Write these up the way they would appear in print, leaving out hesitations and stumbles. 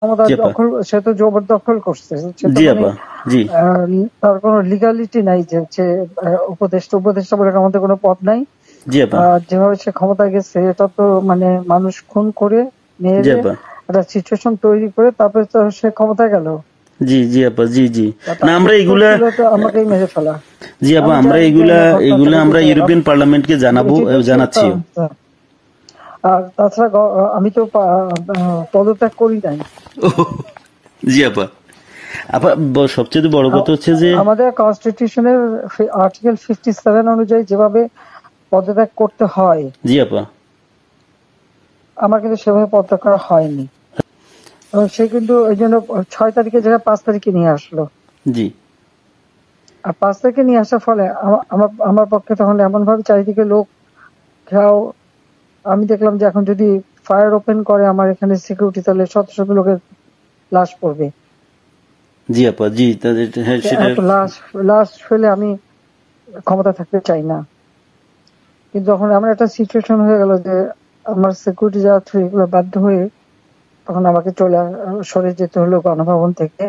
ক্ষমতা দখল, সে তো জবরদখল করছে, তার কোনো লিগালিটি নাই যে হচ্ছে উপদেষ্টা বলে আমাদের কোনো পদ নাই। যেভাবে সে ক্ষমতা গেছে এটা তো মানে মানুষ খুন করে মেরে একটা সিচুয়েশন তৈরি করে তারপরে তো সে ক্ষমতা গেল। জি জি আপা, জি জি। না আমরা এগুলা আমাকেই মেরে ফেলা। জি আপা, আমরা এগুলা আমরা ইউরোপিয়ান পার্লামেন্টকে জানাচ্ছি। আর তাছাড়া আমি তো পদত্যাগ করি নাই। জি আপা। আপা সবচেয়ে বড় কথা হচ্ছে যে আমাদের কনস্টিটিউশনের আর্টিকেল 57 অনুযায়ী যেভাবে পদত্যাগ করতে হয়, জি আপা, আমার কিন্তু সেভাবে পদত্যাগ করা হয়নি। সে কিন্তু ওই জন্য 6 তারিখে জায়গায় 5 তারিখে নিয়ে আসলো। জি। আর 5 তারিখে নিয়ে আসার ফলে আমার পক্ষে তখন এমন ভাবে চারিদিকে লোক ঘেরাও, আমি দেখলাম যে এখন যদি ফায়ার ওপেন করে আমার এখানে সিকিউরিটি, তাহলে শত শত লোকের লাশ পড়বে। জি আপা, জি। লাশ ফেলে আমি ক্ষমতা থাকতে চাই না। কিন্তু যখন আমার একটা সিচুয়েশন হয়ে গেল যে আমার সিকিউরিটি যাওয়া থ্রু এগুলো বাধ্য হয়ে তখন আমাকে সরে যেতে হলো গণভবন থেকে,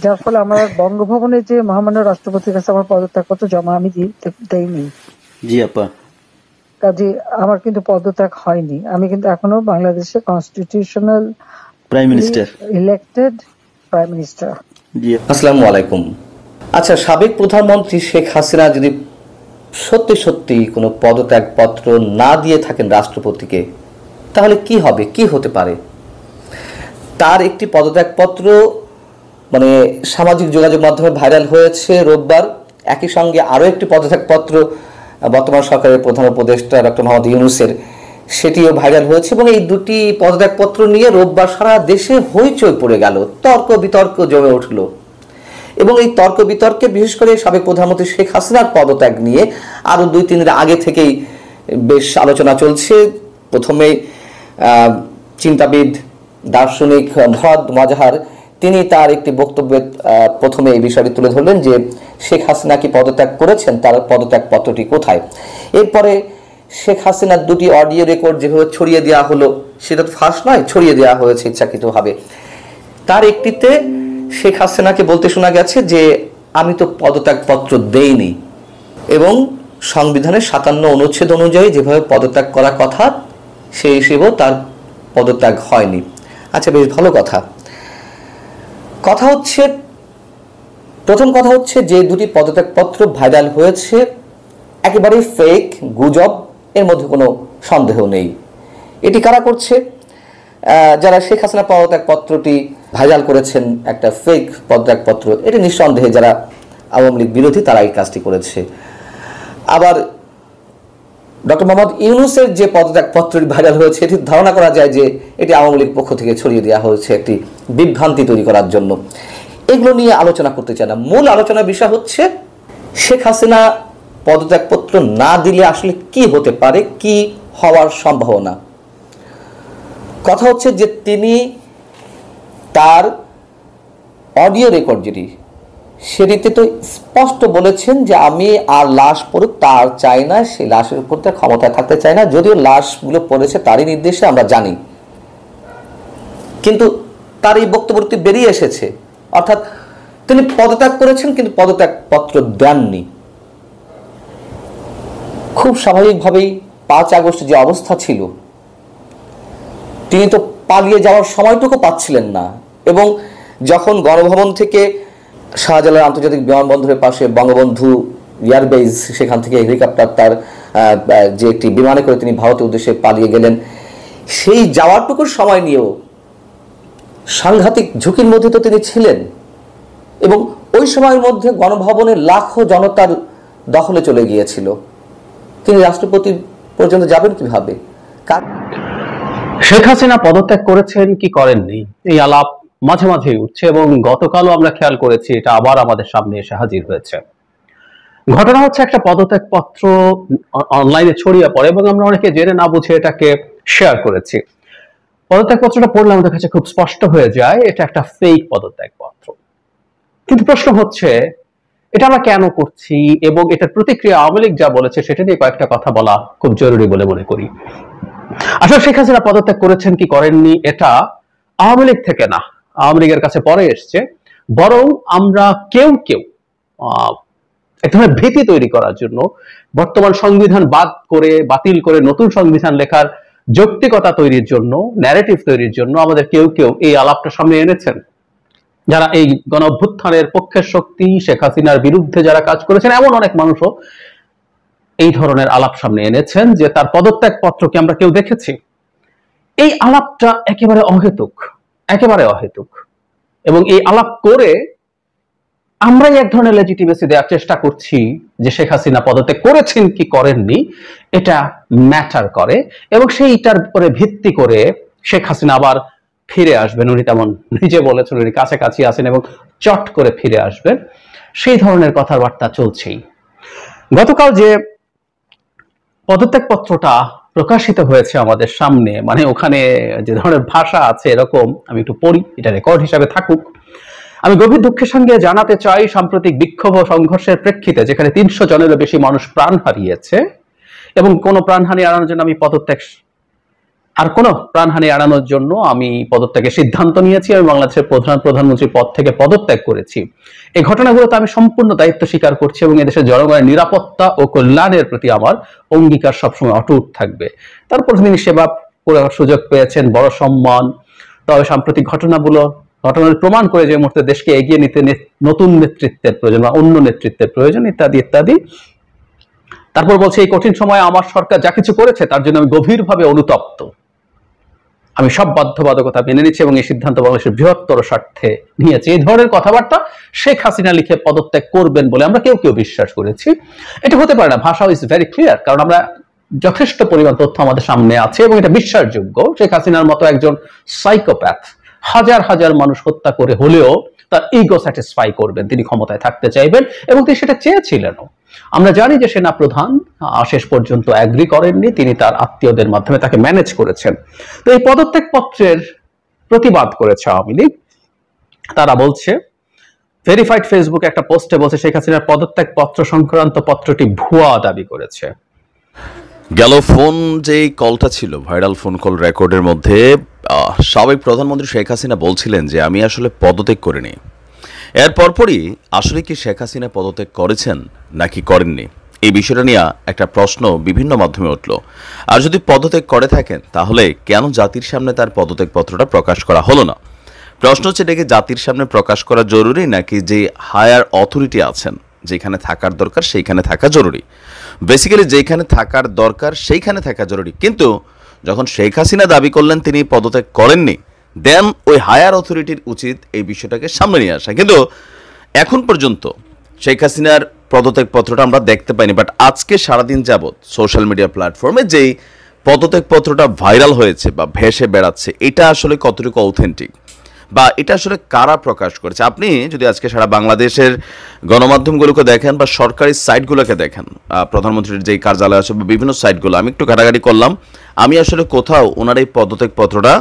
যার ফলে আমার বঙ্গভবনে যে মহামান্য রাষ্ট্রপতির কাছে আমার পদত্যাগপত্র জমা আমি দেইনি। জি আপা। কাজে আমার কিন্তু পদত্যাগ হয়নি। আমি কিন্তু এখনো বাংলাদেশের constitutional prime minister, elected prime minister. জি। আসসালামু আলাইকুম। আচ্ছা, সাবেক প্রধানমন্ত্রী শেখ হাসিনা যদি সত্যি সত্যি কোনো পদত্যাগ পত্র না দিয়ে থাকেন রাষ্ট্রপতিকে, তাহলে কি হবে, কি হতে পারে? তার একটি পদত্যাগ পত্র মানে সামাজিক যোগাযোগ মাধ্যমে ভাইরাল হয়েছে রোববার। একই সঙ্গে আরও একটি পদত্যাগ পত্র বর্তমান সরকারের প্রধান উপদেষ্টা ডক্টর মোহাম্মদ ইউনূসের, সেটিও ভাইরাল হয়েছে। এবং এই দুটি পদত্যাগ পত্র নিয়ে রোববার সারা দেশে হইচই পড়ে গেল, তর্ক বিতর্ক জমে উঠল। এবং এই তর্ক বিতর্কে বিশেষ করে সাবেক প্রধানমন্ত্রী শেখ হাসিনার পদত্যাগ নিয়ে আরও 2-3 দিন আগে থেকেই বেশ আলোচনা চলছে। প্রথমে চিন্তাবিদ দার্শনিক মুহাম্মদ মাজহার তিনি তার একটি বক্তব্যে প্রথমে এই বিষয়টি তুলে ধরলেন যে শেখ হাসিনা কি পদত্যাগ করেছেন, তার পদত্যাগ পত্রটি কোথায়। এরপরে শেখ হাসিনার 2টি অডিও রেকর্ড যেভাবে ছড়িয়ে দেওয়া হলো, সেটা তো ফাঁস নয়, ছড়িয়ে দেওয়া হয়েছে ইচ্ছাকৃতভাবে। তার একটিতে শেখ হাসিনাকে বলতে শোনা গেছে যে আমি তো পদত্যাগ পত্র দেইনি, এবং সংবিধানের 57 অনুচ্ছেদ অনুযায়ী যেভাবে পদত্যাগ করার কথা সেই হিসেবেও তার পদত্যাগ হয়নি। আচ্ছা, বেশ ভালো কথা। প্রথম কথা হচ্ছে যে দুটি পদত্যাগ পত্র ভাইরাল হয়েছে একেবারেই ফেক, গুজব, এর মধ্যে কোনো সন্দেহ নেই। এটি কারা করছে? যারা শেখ হাসিনা পদত্যাগ পত্রটি ভাইরাল করেছেন, একটা ফেক পদত্যাগ পত্র, এটি নিঃসন্দেহে যারা আওয়ামী লীগ বিরোধী তারা এই কাজটি করেছে। আবার ডক্টর মোহাম্মদ ইউনূসের যে পদত্যাগ পত্রটি ভাইরাল হয়েছে, এটি ধারণা করা যায় যে এটি আওয়ামী লীগ পক্ষ থেকে ছড়িয়ে দেওয়া হয়েছে একটি বিভ্রান্তি তৈরি করার জন্য। এগুলো নিয়ে আলোচনা করতে চায় না। মূল আলোচনার বিষয় হচ্ছে শেখ হাসিনা পদত্যাগ পত্র না দিলে আসলে কি হতে পারে, কি হওয়ার সম্ভাবনা। কথা হচ্ছে যে তিনি তার অডিও রেকর্ড যেটি, সেটিতে তো স্পষ্ট বলেছেন যে আমি আর লাশ পড়ুক তার চাই না, সেই লাশের উপর ক্ষমতায় থাকতে চাই না, যদিও লাশগুলো পড়েছে তারই নির্দেশে আমরা জানি। কিন্তু তার এই বক্তব্যটি বেরিয়ে এসেছে, অর্থাৎ তিনি পদত্যাগ করেছেন কিন্তু পদত্যাগ পত্র দেননি। খুব স্বাভাবিকভাবেই 5 আগস্ট যে অবস্থা ছিল, তিনি তো পালিয়ে যাওয়ার সময়টুকু পাচ্ছিলেন না। এবং যখন গণভবন থেকে শাহজালাল আন্তর্জাতিক বিমানবন্দরের পাশে বঙ্গবন্ধু এয়ারবেজ, সেখান থেকে হেলিকপ্টার তার যে একটি বিমানে করে তিনি ভারতের উদ্দেশ্যে পালিয়ে গেলেন, সেই যাওয়ারটুকুর সময় নিয়েও সাংঘাতিক ঝুঁকির মধ্যে তো তিনি ছিলেন। এবং ওই সময়ের মধ্যে গণভবনের লাখো জনতার দখলে চলে গিয়েছিল। তিনি রাষ্ট্রপতি পর্যন্ত যাবেন কিভাবে? শেখ হাসিনা পদত্যাগ করেছেন কি করেননি, এই আলাপ মাঝে মাঝেই উঠছে, এবং গতকালও আমরা খেয়াল করেছি এটা আবার আমাদের সামনে এসে হাজির হয়েছে। ঘটনা হচ্ছে একটা পদত্যাগ পত্র অনলাইনে ছড়িয়ে পড়ে এবং আমরা অনেকে জেনে না বুঝে এটাকে শেয়ার করেছি। পদত্যাগ পত্রটা পড়লে আমাদের কাছে খুব স্পষ্ট হয়ে যায় এটা একটা ফেক পদত্যাগ পত্র। কিন্তু প্রশ্ন হচ্ছে এটা আমরা কেন করছি, এবং এটার প্রতিক্রিয়া আওয়ামী লীগ যা বলেছে সেটা নিয়ে কয়েকটা কথা বলা খুব জরুরি বলে মনে করি। আসলে শেখ হাসিনা পদত্যাগ করেছেন কি করেননি এটা আওয়ামী লীগ থেকে না, আওয়ামী লীগের কাছে পরে এসছে, বরং আমরা কেউ কেউ এক ধরনের ভীতি তৈরি করার জন্য বর্তমান সংবিধান বাতিল করে নতুন সংবিধান লেখার যৌক্তিকতা তৈরির জন্য, ন্যারেটিভ তৈরির জন্য আমাদের কেউ কেউ এই আলাপটা সামনে এনেছেন। যারা এই গণ অভ্যুত্থানের পক্ষের শক্তি, শেখ হাসিনার বিরুদ্ধে যারা কাজ করেছেন, এমন অনেক মানুষও এই ধরনের আলাপ সামনে এনেছেন যে তার পদত্যাগ পত্রকে আমরা কেউ দেখেছি। এই আলাপটা একেবারে অহেতুক, একেবারে অহেতুক। এবং এই আলাপ করে আমরাই এক ধরনের লেজিটিমেসি দেওয়ার চেষ্টা করছি যে শেখ হাসিনা পদত্যাগ করেছেন কি করেননি এটা ম্যাটার করে, এবং সেইটার উপরে ভিত্তি করে শেখ হাসিনা আবার ফিরে আসবেন। উনি তেমন নিজে বলেছেন উনি কাছাকাছি আছেন এবং চট করে ফিরে আসবেন, সেই ধরনের কথাবার্তা চলছেই। গতকাল যে পদত্যাগ পত্রটা প্রকাশিত হয়েছে আমাদের সামনে, মানে ওখানে যে ধরনের ভাষা আছে এরকম, আমি একটু পড়ি, এটা রেকর্ড হিসাবে থাকুক। আমি গভীর দুঃখের সঙ্গে জানাতে চাই, সাম্প্রতিক বিক্ষোভ ও সংঘর্ষের প্রেক্ষিতে যেখানে 300 জনেরও বেশি মানুষ প্রাণ হারিয়েছে এবং কোনো প্রাণহানি এড়ানোর জন্য আমি পদত্যাগের সিদ্ধান্ত নিয়েছি। আমি বাংলাদেশের প্রধানমন্ত্রীর পদ থেকে পদত্যাগ করেছি। এই ঘটনাগুলোতে আমি সম্পূর্ণ দায়িত্ব স্বীকার করছি এবং এদেশের জনগণের নিরাপত্তা ও কল্যাণের প্রতি আমার অঙ্গীকার সবসময় অটুট থাকবে। তারপর তিনি সেবা করার সুযোগ পেয়েছেন, বড় সম্মান। তবে সাম্প্রতিক ঘটনার প্রমাণ করে যে মুহূর্তে দেশকে এগিয়ে নিতে নতুন নেতৃত্বের প্রয়োজন বা অন্য নেতৃত্বের প্রয়োজন, ইত্যাদি ইত্যাদি। তারপর বলছে এই কঠিন সময়ে আমার সরকার যা কিছু করেছে তার জন্য আমি গভীরভাবে অনুতপ্ত। আমি সব বাধ্যবাধকতা মেনে নিচ্ছি এবং এই সিদ্ধান্ত বাংলাদেশের বৃহত্তর স্বার্থে নিয়েছি। এই ধরনের কথাবার্তা শেখ হাসিনা লিখে পদত্যাগ করবেন বলে আমরা কেউ কেউ বিশ্বাস করেছি। এটা হতে পারে না, ভাষা ইজ ভেরি ক্লিয়ার, কারণ আমরা যথেষ্ট পরিমাণ তথ্য আমাদের সামনে আছে এবং এটা বিশ্বাসযোগ্য। শেখ হাসিনার মতো একজন সাইকোপ্যাথ হাজার হাজার মানুষ হত্যা করে হলেও তার ইগো স্যাটিসফাই করবেন, তিনি ক্ষমতায় থাকতে চাইবেন এবং তিনি সেটা চেয়েছিলেনও। আমরা জানি যে সেনা প্রধান শেষ পর্যন্ত অ্যাগ্রি করেননি, তিনি তার আত্মীয়দের মাধ্যমে তাকে ম্যানেজ করেছেন। তো এই পদত্যাগ পত্রের প্রতিবাদ করেছে আওয়ামী লীগ। তারা বলছে, ভেরিফাইড ফেসবুকে একটা পোস্টে বলছে শেখ হাসিনার পদত্যাগ পত্র সংক্রান্ত পত্রটি ভুয়া দাবি করেছে। গেল ফোন যে কলটা ছিল, ভাইরাল ফোন কল রেকর্ডের মধ্যে সাবেক প্রধানমন্ত্রী শেখ হাসিনা বলছিলেন যে আমি আসলে পদত্যাগ করিনি। এর পরপরই আসলে কি শেখ হাসিনা পদত্যাগ করেছেন নাকি করেননি, এই বিষয়টা নিয়ে একটা প্রশ্ন বিভিন্ন মাধ্যমে উঠল। আর যদি পদত্যাগ করে থাকেন তাহলে কেন জাতির সামনে তার পদত্যাগ পত্রটা প্রকাশ করা হলো না? প্রশ্ন হচ্ছে, এটাকে জাতির সামনে প্রকাশ করা জরুরি নাকি যে হায়ার অথরিটি আছেন যেখানে থাকার দরকার সেইখানে থাকা জরুরি? বেসিক্যালি যেখানে থাকার দরকার সেইখানে থাকা জরুরি, কিন্তু যখন শেখ হাসিনা দাবি করলেন তিনি পদত্যাগ করেননি, দেন ওই হায়ার অথরিটির উচিত এই বিষয়টাকে সামনে নিয়ে আসা। কিন্তু এখন পর্যন্ত শেখ হাসিনার পদত্যাগ পত্রটা আমরা দেখতে পাইনি। বাট আজকে সারাদিন যাবৎ সোশ্যাল মিডিয়া প্ল্যাটফর্মে যেই পদত্যাগ পত্রটা ভাইরাল হয়েছে বা ভেসে বেড়াচ্ছে, এটা আসলে কতটুকু অথেন্টিক বা এটা আসলে কারা প্রকাশ করেছে? আপনি যদি আজকে সারা বাংলাদেশের গণমাধ্যমগুলোকে দেখেন বা সরকারি সাইটগুলোকে দেখেন, প্রধানমন্ত্রীর যেই কার্যালয় আছে বা বিভিন্ন সাইটগুলো, আমি একটু ঘাটাঘাটি করলাম, আমি আসলে কোথাও ওনার এই পদত্যাগ পত্রটা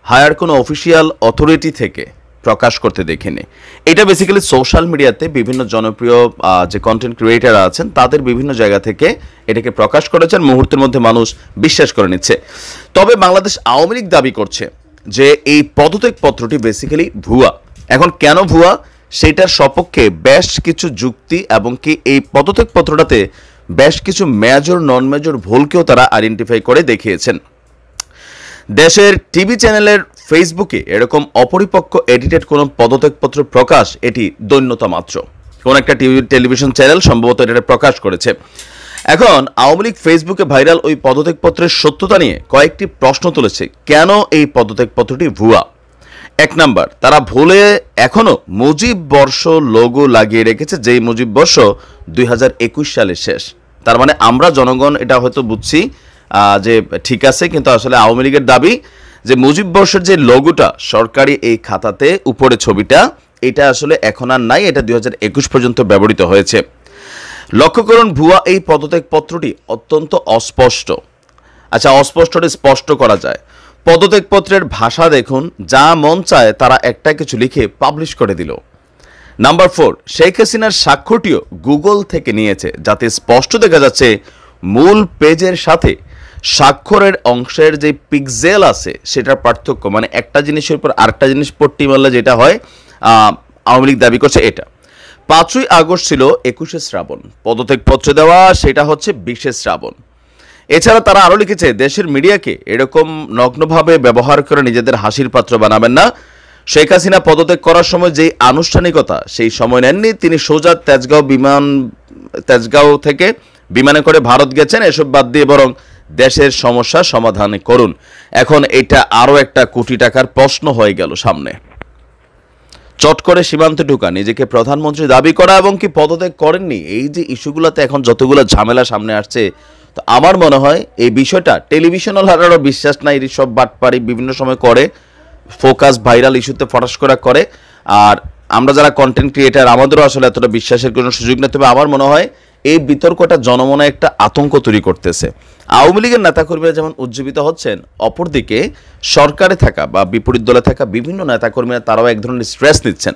হায়ার কোনো অফিসিয়াল অথরিটি থেকে প্রকাশ করতে দেখিনি। এটা বেসিক্যালি সোশ্যাল মিডিয়াতে বিভিন্ন জনপ্রিয় যে কন্টেন্ট ক্রিয়েটার আছেন তাদের বিভিন্ন জায়গা থেকে এটাকে প্রকাশ করেছেন, মুহূর্তের মধ্যে মানুষ বিশ্বাস করে নিচ্ছে। তবে বাংলাদেশ আওয়ামী লীগ দাবি করছে যে এই পদত্যাগ পত্রটি বেসিক্যালি ভুয়া। এখন কেন ভুয়া সেটার সপক্ষে বেশ কিছু যুক্তি এবং কি এই পদত্যাগ পত্রটাতে বেশ কিছু মেজর নন মেজর ভুলকেও তারা আইডেন্টিফাই করে দেখিয়েছেন। দেশের টিভি চ্যানেলের ফেসবুকে এরকম অপরিপক্ক এডিটেড কোনো পদত্যাগপত্র প্রকাশ এটি দৈন্যতা মাত্র। কোন একটা টেলিভিশন চ্যানেল সম্ভবত এটা প্রকাশ করেছে। এখন আওয়ামী লীগ ফেসবুকে ভাইরাল ওই পদত্যাগপত্রের সত্যতা নিয়ে কয়েকটি প্রশ্ন তুলেছে। কেন এই পদত্যাগপত্রটি ভুয়া? এক নাম্বার, তারা ভুলে এখনো মুজিব বর্ষ লোগো লাগিয়ে রেখেছে, যেই মুজিব বর্ষ 2021 সালে শেষ। তার মানে আমরা জনগণ এটা হয়তো বুঝছি যে ঠিক আছে, কিন্তু আসলে আওয়ামী লীগের দাবি যে মুজিব বর্ষের যে লোগোটা সরকারি এই খাতাতে উপরে ছবিটা, এটা আসলে এখন আর নাই, এটা 2021 পর্যন্ত ব্যবহৃত হয়েছে। লক্ষ্য করুন, ভুয়া এই পদত্যাগ পত্রটি অত্যন্ত অস্পষ্ট। আচ্ছা, অস্পষ্টটা স্পষ্ট করা যায়। পদত্যাগপত্রের ভাষা দেখুন, যা মন চায় তারা একটা কিছু লিখে পাবলিশ করে দিল। নাম্বার 4, শেখ হাসিনার স্বাক্ষরটিও গুগল থেকে নিয়েছে, যাতে স্পষ্ট দেখা যাচ্ছে মূল পেজের সাথে স্বাক্ষরের অংশের যে পিক্সেল আছে সেটার পার্থক্য, মানে একটা জিনিসের উপর আরেকটা জিনিস পট্টি মারলে যেটা হয়, আওয়ামী লীগ দাবি করছে এটা। 5ই আগস্ট ছিল 21শে শ্রাবণ, পদত্যাগপত্র দেওয়া সেটা হচ্ছে 20শে শ্রাবণ। এছাড়া তারা আরও লিখেছে, দেশের মিডিয়াকে এরকম নগ্নভাবে ব্যবহার করে নিজেদের হাসির পাত্র বানাবেন না। শেখ হাসিনা পদত্যাগ করার সময় যেই আনুষ্ঠানিকতা সেই সময় নেননি, তিনি সোজা তেজগাঁও থেকে বিমানে করে ভারত গেছেন। এসব বাদ দিয়ে বরং দেশের সমস্যা সমাধান করুন। এখন এটা আরও একটা কোটি টাকার প্রশ্ন হয়ে গেল সামনে। চট করে সীমান্তে ঢোকা, নিজেকে প্রধানমন্ত্রী দাবি করা এবং কি পদত্যাগ করেননি, এই যে ইস্যুগুলোতে এখন যতগুলো ঝামেলা সামনে আসছে, তো আমার মনে হয় এই বিষয়টা টেলিভিশনালরাও বিশ্বাস নাই, সব বাটপাড়ি বিভিন্ন সময় করে, ফোকাস ভাইরাল ইস্যুতে ফটাস করে। আর আমরা যারা কন্টেন্ট ক্রিয়েটার আমাদেরও আসলে এতটা বিশ্বাসের কোনো সুযোগ নেই। তবে আমার মনে হয় এই বিতর্কটা জনমনে একটা আতঙ্ক তৈরি করতেছে। আওয়ামী লীগের নেতাকর্মীরা যেমন উজ্জীবিত হচ্ছেন, অপরদিকে সরকারে থাকা বা বিপরীত দলে থাকা বিভিন্ন নেতাকর্মীরা তারাও এক ধরনের স্ট্রেস নিচ্ছেন।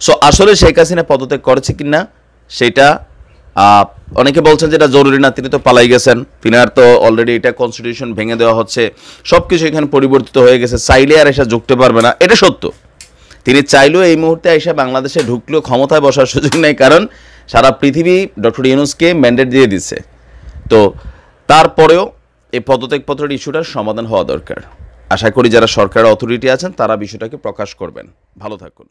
সো আসলে শেখ হাসিনা পদত্যাগ করেছে কিনা সেটা অনেকে বলছেন যে এটা জরুরি না, তিনি তো পালাই গেছেন, তিনার তো অলরেডি এটা কনস্টিটিউশন ভেঙে দেওয়া হচ্ছে, সব কিছু এখানে পরিবর্তিত হয়ে গেছে, চাইলে আর এসে ঢুকতে পারবে না। এটা সত্য, তিনি চাইলেও এই মুহূর্তে এসে বাংলাদেশে ঢুকলেও ক্ষমতায় বসার সুযোগ নেই, কারণ সারা পৃথিবী ডক্টর ইউনূসকে ম্যান্ডেট দিয়ে দিচ্ছে। তো তারপরেও এই পদত্যাগপত্রের ইস্যুটার সমাধান হওয়া দরকার। আশা করি যারা সরকারের অথরিটি আছেন তারা বিষয়টাকে প্রকাশ করবেন। ভালো থাকুন।